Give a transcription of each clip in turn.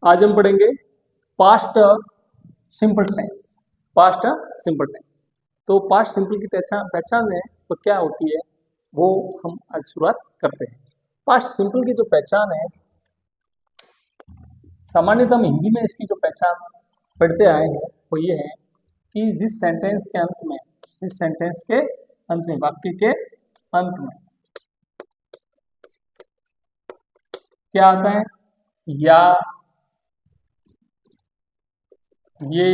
आज हम पढ़ेंगे past simple tense. Past simple tense. तो पास्ट सिंपल की पहचान पहचान है तो क्या होती है वो हम आज शुरुआत करते हैं। पास्ट सिंपल की जो पहचान है, सामान्यतः हम हिंदी में इसकी जो पहचान पढ़ते आए हैं वो ये है कि जिस सेंटेंस के अंत में, वाक्य के अंत में क्या आता है, या, ये,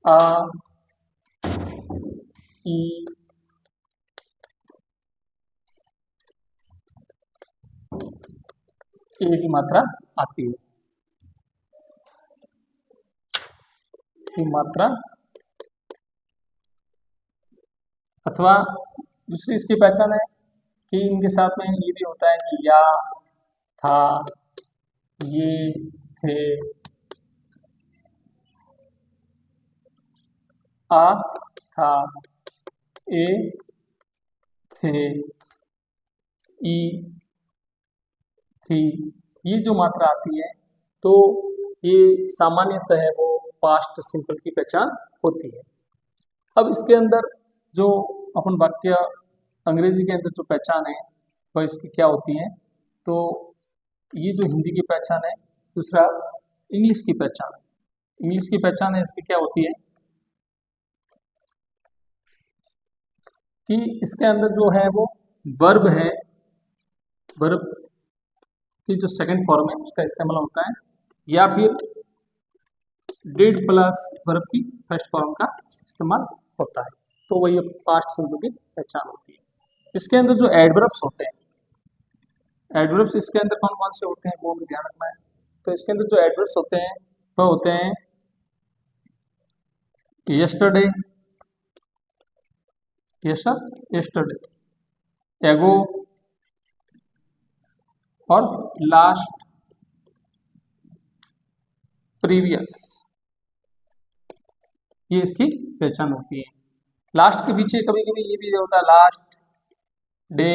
आ, ई, ए की मात्रा आती है। की मात्रा अथवा दूसरी इसकी पहचान है कि इनके साथ में ये भी होता है कि या, था, ये, थे, आ, था, ए, थे, ई, थी, ये जो मात्रा आती है तो ये सामान्यतः है वो पास्ट सिंपल की पहचान होती है। अब इसके अंदर जो अपन वाक्य अंग्रेजी के अंदर जो पहचान है वह इसकी क्या होती है, तो ये जो हिंदी की पहचान है, दूसरा इंग्लिश की पहचान है। इंग्लिश की पहचान है इसकी क्या होती है कि इसके अंदर जो है वो वर्ब है, वर्ब की जो सेकंड फॉर्म है उसका इस्तेमाल होता है, या फिर डिड प्लस वर्ब की फर्स्ट फॉर्म का इस्तेमाल होता है, तो वही पास्ट सिंपल की पहचान होती है। इसके अंदर जो एडवर्ब्स होते हैं, एडवर्ब्स इसके अंदर कौन कौन से होते हैं वो हमें ध्यान रखना है। तो इसके अंदर जो एडवर्ब्स होते हैं वह होते हैं यस्टरडे, यस्टरडे, एगो और लास्ट, प्रीवियस, ये इसकी पहचान होती है। लास्ट के पीछे कभी कभी ये भी होता है last day,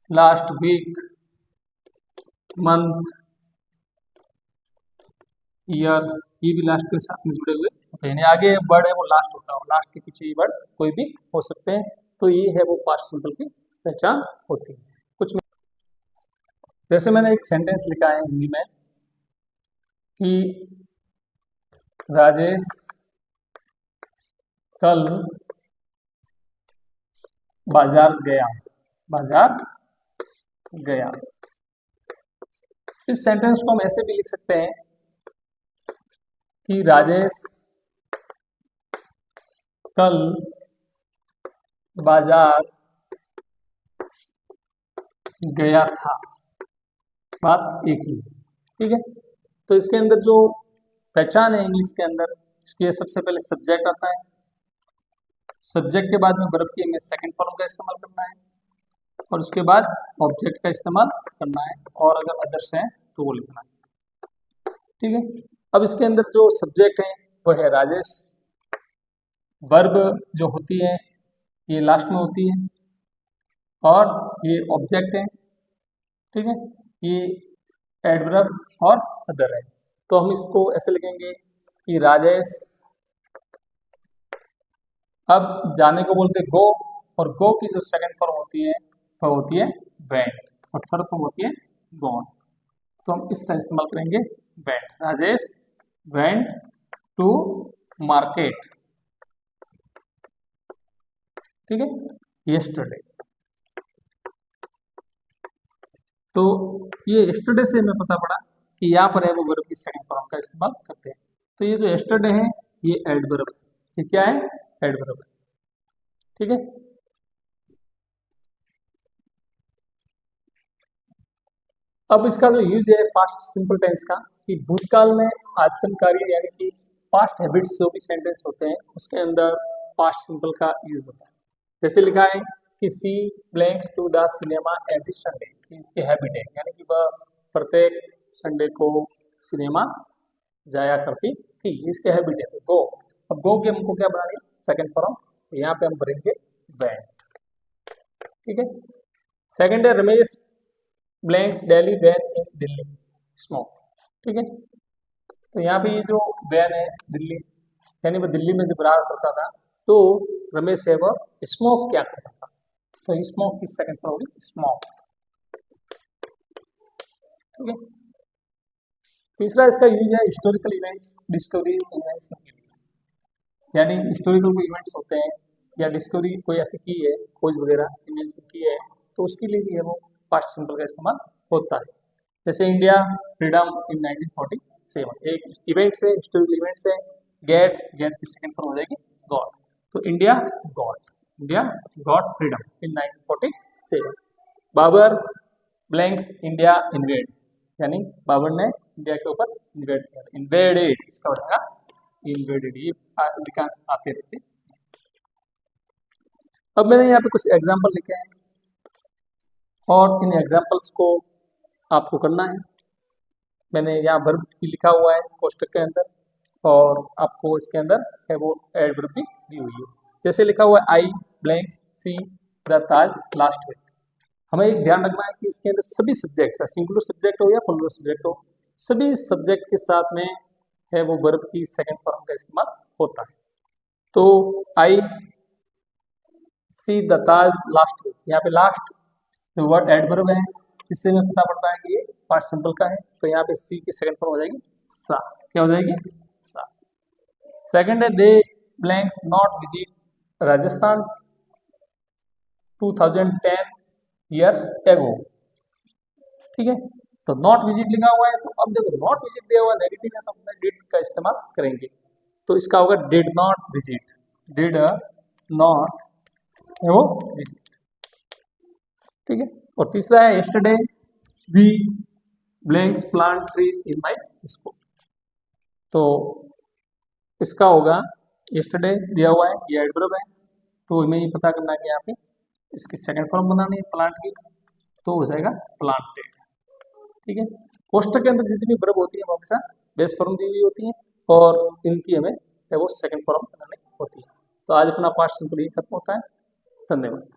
last week, month, year, ये भी लास्ट के साथ में जुड़े हुए होते हैं। यानी आगे वर्ड है वो लास्ट होता है, लास्ट के पीछे ये वर्ड कोई भी हो सकते हैं, तो ये है वो पास्ट सिंपल की पहचान होती है। कुछ जैसे मैंने एक सेंटेंस लिखा है हिंदी में कि राजेश कल बाजार गया, बाजार गया। इस सेंटेंस को हम ऐसे भी लिख सकते हैं कि राजेश कल बाजार गया था, बात एक ही, ठीक है। तो इसके अंदर जो पहचान है इंग्लिश के अंदर, इसके सबसे पहले सब्जेक्ट आता है, सब्जेक्ट के बाद में वर्ब की हमें सेकंड फॉर्म का इस्तेमाल करना है, और उसके बाद ऑब्जेक्ट का इस्तेमाल करना है, और अगर अदर्स है तो वो लिखना है, ठीक है। अब इसके अंदर जो सब्जेक्ट है वो है राजेश, वर्ब जो होती है ये लास्ट में होती है, और ये ऑब्जेक्ट है, ठीक है, ये एडवर्ब और अदर है। तो हम इसको ऐसे लिखेंगे कि राजेश, अब जाने को बोलते गो, और गो की जो सेकंड फॉर्म होती है वह होती है वेंट, और थर्ड फॉर्म होती है गॉन। तो हम इसका इस्तेमाल करेंगे went. Rajesh went to market, ठीक है, यस्टरडे। तो ये यस्टरडे से हमें पता पड़ा कि यहाँ पर है वो वर्ब की सेकंड फॉर्म का इस्तेमाल करते हैं। तो ये जो यस्टरडे है ये एडवर्ब, ये क्या है, एडवर्ब है, ठीक है। अब इसका जो यूज है पास्ट सिंपल टेंस का, कि भूतकाल में आचरणकारी यानी कि पास्ट हैबिट्स जो भी सेंटेंस होते हैं उसके अंदर पास्ट सिंपल का यूज होता है। जैसे लिखा है कि C blank to the cinema every Sunday, इसकी हैबिट है, यानी कि वह प्रत्येक संडे को सिनेमा जाया करती थी, इसके हैबिट है। तो गो, अब गो के हमको क्या बनानी है, सेकंड फॉर्म, यहाँ पे हम भरेंगे वेंट, ठीक है। सेकंड है रमेश ब्लैंक्स डेली वैन इन दिल्ली स्मोक, ठीक है। तो यहाँ पे ये जो वैन है दिल्ली, यानी वो दिल्ली में जब राज करता था तो रमेश है वो स्मोक क्या करता था, तो स्मोक की सेकंड फॉर्म होगी स्मोक, ठीक है। तीसरा इसका यूज है हिस्टोरिकल इवेंट्स डिस्कवरी इवेंट्स के लिए, यानी हिस्टोरिकल कोई इवेंट्स होते हैं या डिस्कवरी कोई ऐसी की है, खोज वगैरह इन्वेंशन की है, तो उसके लिए भी है वो पास्ट सिंपल का इस्तेमाल होता है। जैसे इंडिया फ्रीडम इन 1947 एक इवेंट्स है, हिस्टोरिकल इवेंट्स है। गेट की सेकंड फॉर्म हो जाएगी गॉड, तो India got freedom in 1947। Babur blanks India invade, यानी बाबर ने इंडिया के ऊपर इन्वेड किया, इन्वेडेड इसका हो जाएगा इन्वेडेड, ये विकास आते रहते। अब मैंने यहाँ पे कुछ एग्जाम्पल लिखे हैं और इन एग्जाम्पल्स को आपको करना है। मैंने यहाँ वर्ब भी लिखा हुआ है कोष्टक के अंदर और आपको इसके अंदर है वो एडवर्ब भी दी हुई है। जैसे लिखा हुआ है I blank see the Taj last week, हमें एक ध्यान रखना है कि इसके अंदर सभी सब्जेक्ट, सिंगुलर सब्जेक्ट हो या प्लूरल सब्जेक्ट हो, सभी सब्जेक्ट के साथ में है वो वर्ब की सेकंड फॉर्म का इस्तेमाल होता है। तो I see the Taj last week, यहाँ पे लास्ट जो वर्ड एडवर्ब है इससे हमें पता पड़ता है कि ये पास्ट सिंपल का है, तो यहाँ पे सी की सेकंड फॉर्म हो जाएगी सा, क्या हो जाएगी सा। सेकंड है they blanks not visit Rajasthan 2010 years ago, ठीक है। तो नॉट विजिट लिखा हुआ है, तो अब देखो नॉट विजिट दिया हुआ नेगेटिव है तो हमने डिड का इस्तेमाल करेंगे, तो इसका होगा did not visit, did not वो विजिट, ठीक है। और तीसरा है yesterday we blanks plant trees in my school, तो इसका होगा यस्टरडे दिया हुआ है, ये एडवर्ब है, तो हमें ये पता करना है कि यहाँ पे इसकी सेकंड फॉर्म बनानी है प्लांट की, तो हो जाएगा प्लांटेड, ठीक है। कोष्टक के अंदर जितनी वर्ब होती है वो हमेशा बेस फॉर्म दी हुई होती है और इनकी हमें वो सेकंड फॉर्म बनानी होती है। तो आज अपना पास्ट सिंपल ये खत्म होता है। धन्यवाद।